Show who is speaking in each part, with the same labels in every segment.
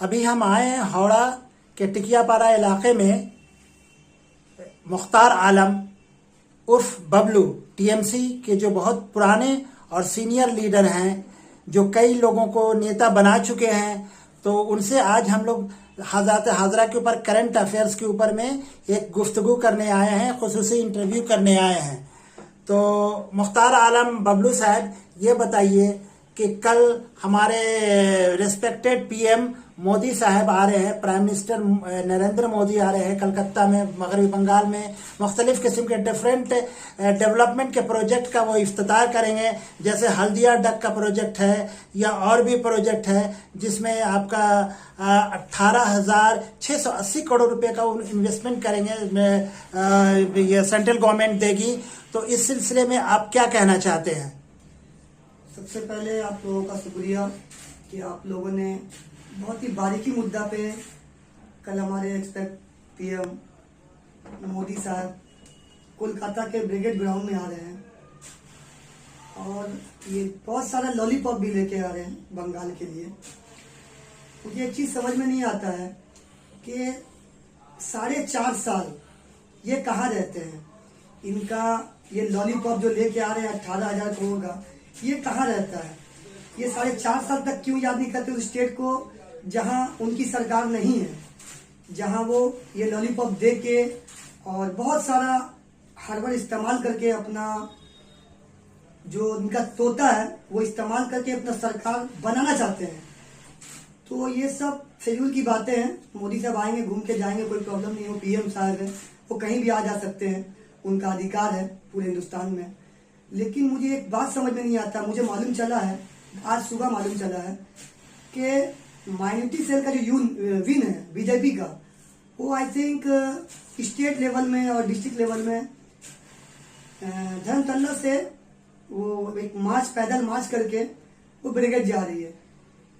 Speaker 1: अभी हम आए हैं हावड़ा के टिकियापाड़ा इलाके में। मुख्तार आलम उर्फ बबलू टीएमसी के जो बहुत पुराने और सीनियर लीडर हैं, जो कई लोगों को नेता बना चुके हैं, तो उनसे आज हम लोग हज़रत हाजरा के ऊपर करंट अफेयर्स के ऊपर में एक गुफ्तगू करने आए हैं, खुसूसी इंटरव्यू करने आए हैं। तो मुख्तार आलम बबलू साहब, ये बताइए कि कल हमारे रिस्पेक्टेड पीएम मोदी साहब आ रहे हैं, प्राइम मिनिस्टर नरेंद्र मोदी आ रहे हैं कलकत्ता में, मगरबी बंगाल में मुख्तलिफ किस्म के डिफरेंट डेवलपमेंट के प्रोजेक्ट का वो इफ्तितार करेंगे। जैसे हल्दिया डक का प्रोजेक्ट है या और भी प्रोजेक्ट है जिसमें आपका 18,680 करोड़ रुपए का इन्वेस्टमेंट करेंगे, ये सेंट्रल गवर्नमेंट देगी। तो इस सिलसिले में आप क्या कहना चाहते हैं?
Speaker 2: सबसे पहले आप लोगों का शुक्रिया कि आप लोगों ने बहुत ही बारीकी मुद्दा पे कल हमारे एक्सपेक्ट पीएम मोदी साहब कोलकाता के ब्रिगेड ग्राउंड में आ रहे हैं और ये बहुत सारा लॉलीपॉप भी लेके आ रहे हैं बंगाल के लिए। मुझे एक चीज समझ में नहीं आता है कि 4.5 साल ये कहाँ रहते हैं। इनका ये लॉलीपॉप जो लेके आ रहे हैं 18,000 करोड़ का, ये कहाँ रहता है? ये 4.5 साल तक क्यों याद नहीं करते उस स्टेट को जहां उनकी सरकार नहीं है, जहां वो ये लॉलीपॉप दे के और बहुत सारा हड़बड़ इस्तेमाल करके अपना जो उनका तोता है वो इस्तेमाल करके अपना सरकार बनाना चाहते हैं। तो ये सब फिजूल की बातें हैं। मोदी साहब आएंगे, घूम के जाएंगे, कोई प्रॉब्लम नहीं। वो पीएम साहब है, वो कहीं भी आ जा सकते हैं, उनका अधिकार है पूरे हिंदुस्तान में। लेकिन मुझे एक बात समझ में नहीं आता। मुझे मालूम चला है, आज सुबह मालूम चला है कि माइनॉरिटी सेल का जो विन है बीजेपी का, वो आई थिंक स्टेट लेवल में और डिस्ट्रिक्ट लेवल में धर्मतल्ला से वो एक मार्च, पैदल मार्च करके वो ब्रिगेड जा रही है।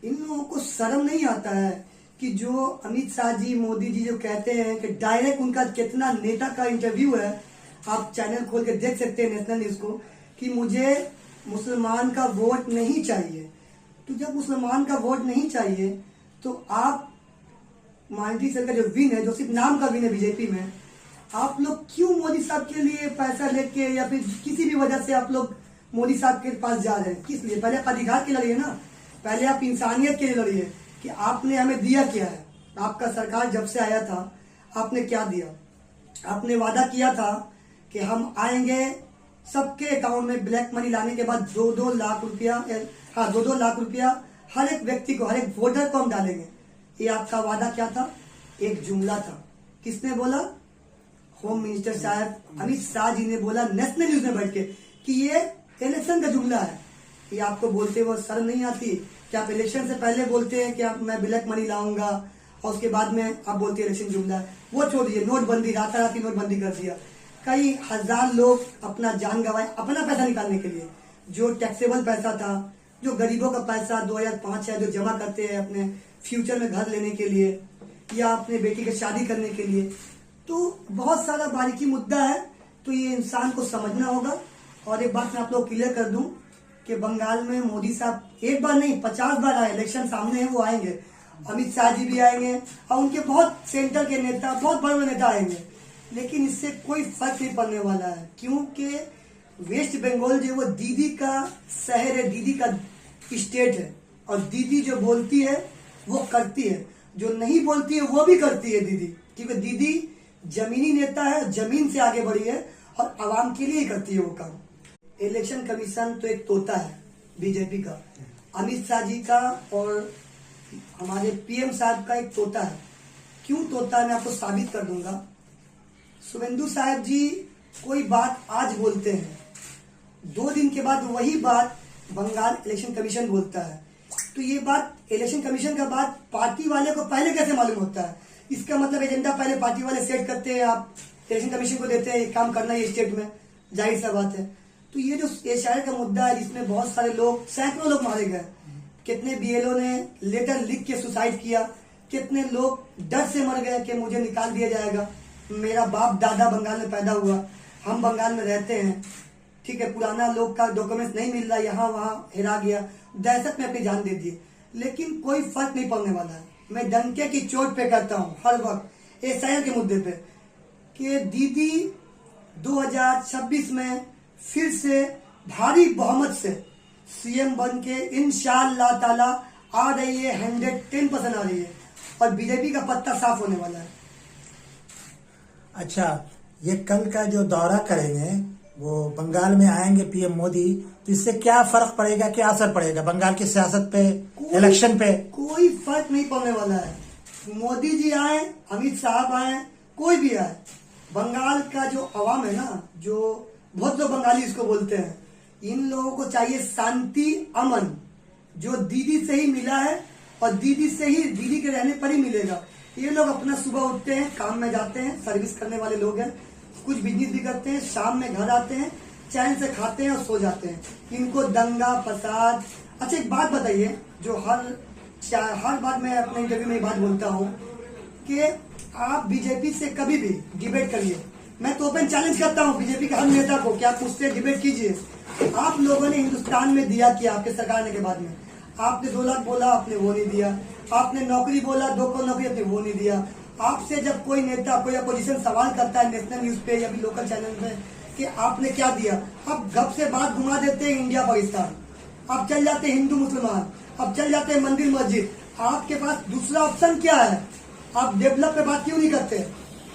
Speaker 2: इन लोगों को शर्म नहीं आता है कि जो अमित शाह जी, मोदी जी जो कहते हैं कि डायरेक्ट उनका कितना नेता का इंटरव्यू है, आप चैनल खोल के देख सकते हैं नेशनल न्यूज को, कि मुझे मुसलमान का वोट नहीं चाहिए। तो जब मुसलमान का वोट नहीं चाहिए तो आप माइनॉरिटी सेल का जो विन है, जो सिर्फ नाम का विन है बीजेपी में, आप लोग क्यों मोदी साहब के लिए पैसा लेके या फिर किसी भी वजह से आप लोग मोदी साहब के पास जा रहे हैं? किस लिए? पहले आप अधिकार के लड़िए ना, पहले आप इंसानियत के लिए लड़िए कि आपने हमें दिया क्या है। आपका सरकार जब से आया था आपने क्या दिया? आपने वादा किया था कि हम आएंगे, सबके अकाउंट में ब्लैक मनी लाने के बाद 2-2 लाख रुपया, 2-2 लाख रुपया हर एक व्यक्ति को, हर एक वोटर को हम डालेंगे। ये आपका वादा क्या था? एक जुमला था। किसने बोला? होम मिनिस्टर साहब अमित शाह जी ने बोला नेशनल न्यूज में बैठ के कि ये इलेक्शन का जुमला है। ये आपको बोलते हुए शर्म नहीं आती कि आप इलेक्शन से पहले बोलते हैं कि आप मैं ब्लैक मनी लाऊंगा और उसके बाद में आप बोलते हैं इलेक्शन जुमला है? वो छोड़िए, नोटबंदी, राताराती नोटबंदी कर दिया। कई हजार लोग अपना जान गंवाए अपना पैसा निकालने के लिए, जो टैक्सेबल पैसा था, जो गरीबों का पैसा 2005 है, जो जमा करते हैं अपने फ्यूचर में घर लेने के लिए या अपने बेटी की शादी करने के लिए। तो बहुत सारा बारीकी मुद्दा है, तो ये इंसान को समझना होगा। और एक बात मैं आप लोग क्लियर कर दूं कि बंगाल में मोदी साहब एक बार नहीं 50 बार आए, इलेक्शन सामने है, वो आएंगे। अमित शाह जी भी आएंगे और उनके बहुत सेंटर के नेता, बहुत बड़े नेता आएंगे, लेकिन इससे कोई फर्क नहीं पड़ने वाला है। क्योंकि वेस्ट बंगाल जो वो दीदी का शहर है, दीदी का स्टेट है, और दीदी जो बोलती है वो करती है, जो नहीं बोलती है वो भी करती है दीदी। क्योंकि दीदी जमीनी नेता है, जमीन से आगे बढ़ी है और आवाम के लिए ही करती है वो काम। इलेक्शन कमीशन तो एक तोता है बीजेपी का, अमित शाह जी का और हमारे पीएम साहब का एक तोता है। क्यों तोता है मैं आपको साबित कर दूंगा। शुभेंदु साहब जी कोई बात आज बोलते हैं, 2 दिन के बाद वही बात बंगाल इलेक्शन कमीशन बोलता है। तो ये बात इलेक्शन कमीशन का बात पार्टी वाले को पहले कैसे मालूम होता है? इसका मतलब एजेंडा पहले पार्टी वाले सेट करते हैं, आप इलेक्शन कमीशन को देते हैं ये काम करना है स्टेट में, जाहिर सा बात है। तो ये जो एशिया का मुद्दा है जिसमें बहुत सारे लोग, सैकड़ों लोग मारे गए, कितने बीएलओ ने लेटर लिख के सुसाइड किया, कितने लोग डर से मर गए कि मुझे निकाल दिया जाएगा, मेरा बाप दादा बंगाल में पैदा हुआ, हम बंगाल में रहते हैं, ठीक है, पुराना लोग का डॉक्यूमेंट्स नहीं मिल रहा, यहाँ वहाँ हेरा गया, दहशत में अपनी जान दे दी। लेकिन कोई फर्क नहीं पड़ने वाला है। मैं डंके की चोट पे करता हूँ हर वक्त एसआईआर के मुद्दे पे कि दीदी 2026 में फिर से भारी बहुमत से सीएम बन के इंशाअल्लाह ताला आ रही है, 110% आ रही है और बीजेपी का पत्ता साफ होने वाला है।
Speaker 1: अच्छा, ये कल का जो दौरा करेंगे वो बंगाल में आएंगे पीएम मोदी, तो इससे क्या फर्क पड़ेगा, क्या असर पड़ेगा बंगाल की सियासत पे, इलेक्शन पे?
Speaker 2: कोई फर्क नहीं पड़ने वाला है। मोदी जी आए, अमित साहब आए, कोई भी आए, बंगाल का जो अवाम है ना, जो बहुत लोग बंगाली इसको बोलते हैं, इन लोगों को चाहिए शांति, अमन, जो दीदी से ही मिला है और दीदी से ही, दीदी के रहने पर ही मिलेगा। ये लोग अपना सुबह उठते हैं, काम में जाते हैं, सर्विस करने वाले लोग हैं, कुछ बिजनेस भी करते हैं, शाम में घर आते हैं, चैन से खाते हैं और सो जाते हैं। इनको दंगा फसाद। अच्छा, एक बात बताइए, जो हर बार मैं अपने इंटरव्यू में ये बात बोलता हूँ कि आप बीजेपी से कभी भी डिबेट करिए। मैं तो ओपन चैलेंज करता हूँ बीजेपी के हर नेता को कि आप मुझसे डिबेट कीजिए। आप लोगों ने हिंदुस्तान में दिया किया आपके सरकार आने के बाद में? आपने 2 लाख बोला, आपने वो नहीं दिया। आपने नौकरी बोला, 2 करोड़ नौकरी, आपने वो नहीं दिया। आपसे जब कोई नेता, कोई अपोजिशन सवाल करता है नेशनल न्यूज पे या भी लोकल चैनल पे कि आपने क्या दिया, आप गप से बात घुमा देते हैं इंडिया पाकिस्तान, आप चल जाते हैं हिंदू मुसलमान, आप चल जाते हैं मंदिर मस्जिद। आपके पास दूसरा ऑप्शन क्या है? आप डेवलप पे बात क्यों नहीं करते?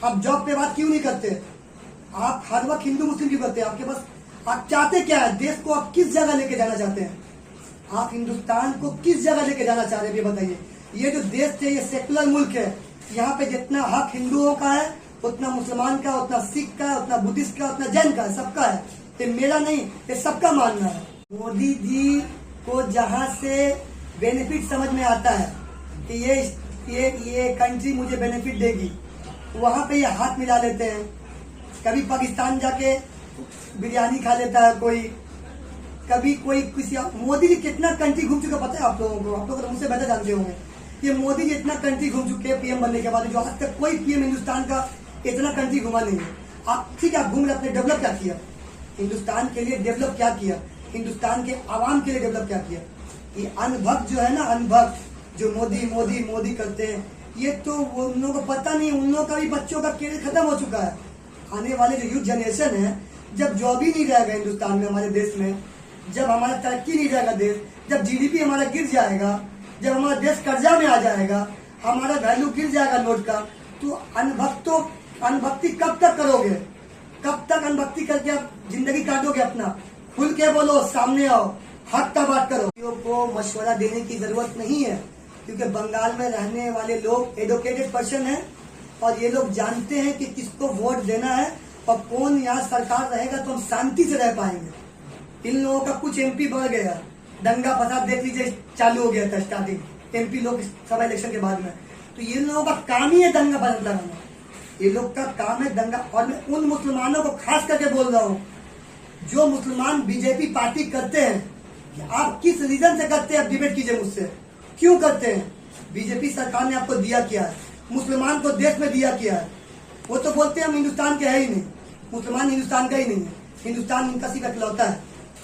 Speaker 2: आप जॉब पे बात क्यों नहीं करते? आप हर वक्त हिंदू मुस्लिम क्यों करते हैं? आपके पास, आप चाहते क्या है? देश को आप किस जगह लेके जाना चाहते हैं? आप हिंदुस्तान को किस जगह लेके जाना चाह रहे हैं, ये बताइए। ये जो देश है, ये सेकुलर मुल्क है। यहाँ पे जितना हक हिंदुओं का है, उतना मुसलमान का, उतना सिख का, उतना बुद्धिस्ट का, उतना जैन का, सबका है। ये मेरा नहीं, ये सबका मानना है। मोदी जी को जहाँ से बेनिफिट समझ में आता है कि ये कंट्री मुझे बेनिफिट देगी, वहां पे ये हाथ मिला लेते हैं। कभी पाकिस्तान जाके बिरयानी खा लेता है कोई, कभी कोई किसी। मोदी जी कितना कंट्री घूम चुका पता है आप लोगों को? आप लोग तो मुझसे बेहतर जानते होंगे। ये मोदी जी इतना कंट्री घूम चुके हैं पीएम बनने के बाद, जो आज तक कोई पीएम हिंदुस्तान का इतना कंट्री घुमा नहीं है। आप ठीक है, आप घूम रहे, आपने डेवलप क्या किया हिंदुस्तान के लिए? डेवलप क्या किया हिंदुस्तान के आवाम के लिए? डेवलप क्या किया? ये अनभक्त जो है ना, अनभक्त जो मोदी मोदी मोदी करते हैं, ये तो उन लोगों को पता नहीं, उन लोगों का भी बच्चों का करियर खत्म हो चुका है। आने वाले जो यूथ जनरेशन है, जब जॉब ही नहीं रहेगा हिंदुस्तान में, हमारे देश में, जब हमारा तरक्की नहीं रहेगा देश, जब जीडीपी हमारा गिर जाएगा, जब हमारा देश कर्जा में आ जाएगा, हमारा वैल्यू गिर जाएगा नोट का, तो अनभक्ति कब तक करोगे? कब तक अनभक्ति करके आप जिंदगी काटोगे अपना? खुल के बोलो, सामने आओ, हक का बात करो। को मशवरा देने की जरूरत नहीं है, क्योंकि बंगाल में रहने वाले लोग एडुकेटेड पर्सन हैं और ये लोग जानते हैं कि किसको वोट देना है और कौन यहाँ सरकार रहेगा तो हम शांति से रह पाएंगे। इन लोगों का कुछ एमपी बढ़ गया, दंगा फसाद देख लीजिए चालू हो गया था स्टार्टिंग एमपी लोग सभा इलेक्शन के बाद में। तो ये लोगों का काम ही है दंगा फसाद लगाना, ये लोग का काम है दंगा। और मैं उन मुसलमानों को खास करके बोल रहा हूँ जो मुसलमान बीजेपी पार्टी करते हैं। आप किस रीजन से करते हैं? आप डिबेट कीजिए मुझसे, क्यों करते हैं? बीजेपी सरकार ने आपको दिया क्या है? मुसलमान को देश में दिया क्या है? वो तो बोलते हैं हम हिंदुस्तान के है ही नहीं, मुसलमान हिंदुस्तान का ही नहीं है, हिंदुस्तान इनका सिर्फ इकलौता है।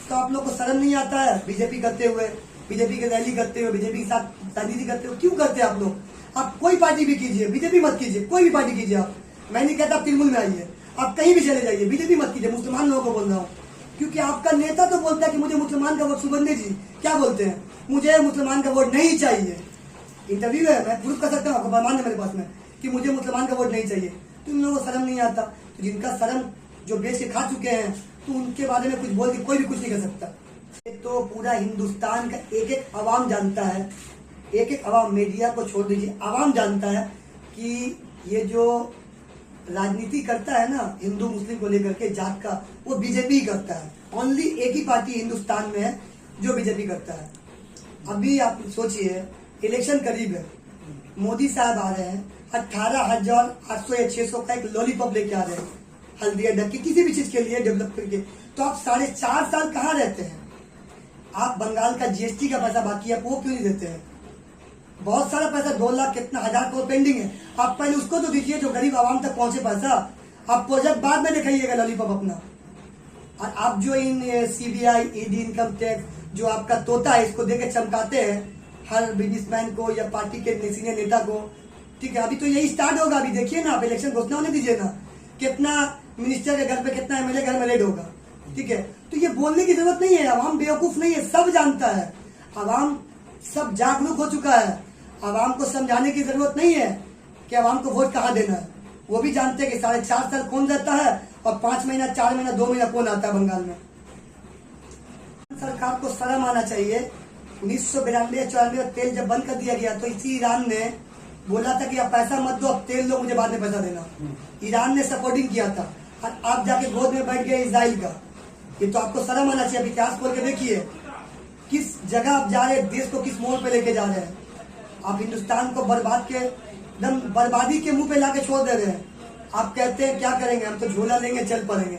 Speaker 2: तो आप लोग को शर्म नहीं आता है बीजेपी करते हुए, बीजेपी की रैली करते हुए, बीजेपी के साथ राजनीति करते हुए? क्यों करते हैं आप लोग? आप कोई पार्टी भी कीजिए, बीजेपी मत कीजिए, कोई भी पार्टी कीजिए। आप, मैं नहीं कहता आप तृणमूल में आइए, आप कहीं भी चले जाइए, बीजेपी मत कीजिए। मुसलमान लोगों को बोल रहा हूँ, क्योंकि आपका नेता तो बोलता है कि मुझे मुसलमान का वोट, सुगंधी जी क्या बोलते हैं, मुझे मुसलमान का वोट नहीं चाहिए। इंटरव्यू है, मैं प्रूफ कर सकता हूँ, आपको प्रमाण है मेरे पास में कि मुझे मुसलमान का वोट नहीं चाहिए। तो इन लोगों को शर्म नहीं आता। तो जिनका शर्म जो बेच के खा चुके हैं, तो उनके बारे में कुछ बोल के कोई भी कुछ नहीं कर सकता। तो पूरा हिंदुस्तान का एक एक अवाम जानता है, एक एक अवाम, मीडिया को छोड़ दीजिए, अवाम जानता है कि ये जो राजनीति करता है ना हिंदू मुस्लिम को लेकर के जात का, वो बीजेपी ही करता है। ओनली एक ही पार्टी हिंदुस्तान में है जो बीजेपी करता है। अभी आप सोचिए, इलेक्शन करीब है, मोदी साहब आ रहे हैं, 18,800 या 600 का एक लॉलीपॉप लेके आ रहे हैं, हल्दिया ढक के, किसी भी चीज के लिए डेवलप करके। तो आप 4.5 साल कहाँ रहते हैं? आप बंगाल का जीएसटी का पैसा बाकी है, वो क्यों नहीं देते हैं? बहुत सारा पैसा, 2 लाख कितना 1000 करोड़ पेंडिंग है। आप पहले उसको तो दीजिए जो गरीब आवाम तक पहुंचे पैसा। आप प्रोजेक्ट बाद में दिखाइएगा लॉलीपॉप अपना। और आप जो इन सीबीआई, ईडी, इनकम टैक्स जो आपका तोता है, इसको देके चमकाते हैं, हर बिजनेसमैन को या पार्टी के सीनियर नेता को। ठीक है, अभी तो यही स्टार्ट होगा। अभी देखिए ना, आप इलेक्शन घोषणा होने दीजिए ना, कितना मिनिस्टर के घर पे, कितना एमएलए घर में रेड होगा। ठीक है, तो ये बोलने की जरूरत नहीं है, अवाम बेवकूफ नहीं है, सब जानता है, अवाम सब जागरूक हो चुका है। अवाम को समझाने की जरूरत नहीं है कि अवाम को वोट कहाँ देना है। वो भी जानते हैं कि 4.5 साल कौन रहता है और 5 महीना, 4 महीना, 2 महीना कौन आता है बंगाल में। सरकार को शर्म आना चाहिए। 1992-94 तेल जब बंद कर दिया गया तो इसी ईरान ने बोला था कि आप पैसा मत दो, अब तेल लो, मुझे बाद में पैसा देना। ईरान ने सपोर्टिंग किया था और आप जाके गोद में बैठ गए इसराइल का। ये तो आपको शर्म आना चाहिए। अब इतिहास खोल के देखिए किस जगह आप जा रहे हैं, देश को किस मोड़ पे लेके जा रहे हैं। आप हिंदुस्तान को बर्बाद के एकदम बर्बादी के मुंह पे लाके छोड़ दे रहे हैं। आप कहते हैं क्या करेंगे, हम तो झोला लेंगे, चल पड़ेंगे।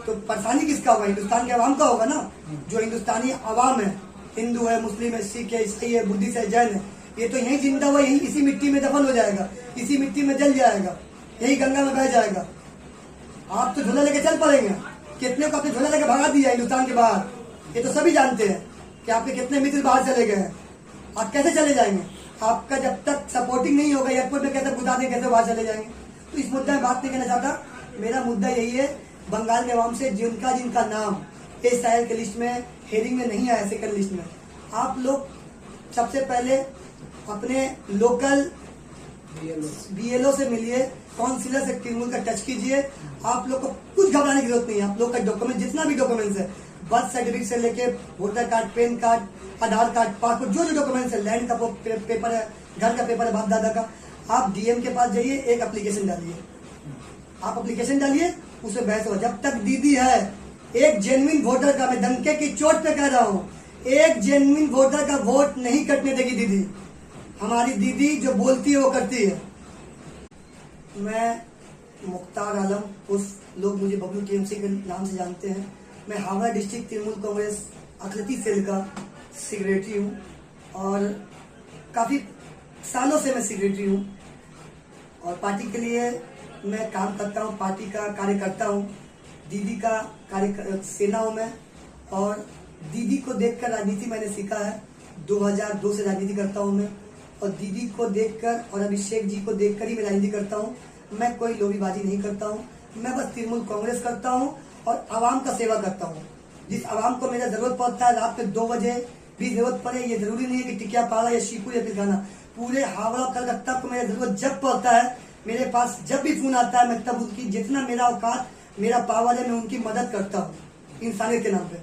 Speaker 2: तो परेशानी किसका होगा? हिंदुस्तान के अवाम का होगा ना। जो हिंदुस्तानी अवाम है, हिंदू है, मुस्लिम है, सिख है, ईसाई है, बुद्धिस्ट है, जैन है, ये तो यही जिंदा हुआ, यही इसी मिट्टी में दफन हो जाएगा, इसी मिट्टी में जल जाएगा, यही गंगा में बह जाएगा। आप तो झोला लेके चल पड़ेंगे। कितने को आपने झोला लेके भगा दिया हिंदुस्तान के बाहर, ये तो सभी जानते हैं कि आपके कितने मित्र बाहर चले गए हैं। आप कैसे चले जाएंगे? आपका जब तक सपोर्टिंग नहीं होगा, एयरपोर्ट में कैसे बुता दें, कैसे बाहर चले जाएंगे? तो इस मुद्दे में बात नहीं करना चाहता। मेरा मुद्दा यही है, बंगाल के अवाम से जिनका नाम इस साल के लिस्ट में, हेयरिंग में नहीं आया, सेकंड लिस्ट में, आप लोग सबसे पहले अपने लोकल बीएलओ से मिलिए, काउंसिलर से तृणमूल का टच कीजिए। आप लोग को कुछ घबराने की जरूरत नहीं है। आप लोग का डॉक्यूमेंट, जितना भी डॉक्यूमेंट्स है, बर्थ सर्टिफिकेट से लेके वोटर कार्ड, पैन कार्ड, आधार कार्ड, पासपोर्ट, जो डॉक्यूमेंट्स है, लैंड का पेपर है, घर का पेपर है, बाप दादा का, आप डीएम के पास जाइए, एक एप्लीकेशन डालिए। आप एप्लीकेशन डालिए, उसे बहस हो। जब तक दीदी है, एक जेन्युइन वोटर का, मैं डंके की चोट पे कह रहा हूँ, एक जेन्युइन वोटर का वोट नहीं कटने देगी दीदी। हमारी दीदी जो बोलती है वो करती है। मैं मुख्तार आलम, उस लोग मुझे बबलू टीएमसी के नाम से जानते हैं। मैं हावड़ा डिस्ट्रिक्ट तृणमूल कांग्रेस अथलेटी सेल का सेक्रेटरी हूँ और काफी सालों से मैं सेक्रेटरी हूँ और पार्टी के लिए मैं काम करता हूँ, पार्टी का कार्य करता हूँ। दीदी का कार्य सेना हूँ मैं, और दीदी को देखकर राजनीति मैंने सीखा है। 2002 से राजनीति करता हूँ मैं, और दीदी को देखकर और अभिषेक जी को देखकर ही मैं राजनीति करता हूँ। मैं कोई लोभीबाजी नहीं करता हूँ, मैं बस तृणमूल कांग्रेस करता हूँ और आवाम का सेवा करता हूँ। जिस आवाम को मेरा जरूरत पड़ता है, रात में 2 बजे भी जरूरत पड़े, ये जरूरी नहीं है कि टिकिया पाड़ा या शिवपुर या पिलखाना, पूरे हावड़ा कलकत्ता को मेरा जरूरत जब पड़ता है, मेरे पास जब भी फोन आता है, मैं तब उनकी जितना मेरा औकात, मेरा पावर है, मैं उनकी मदद करता हूँ इंसानियत के नाम पे।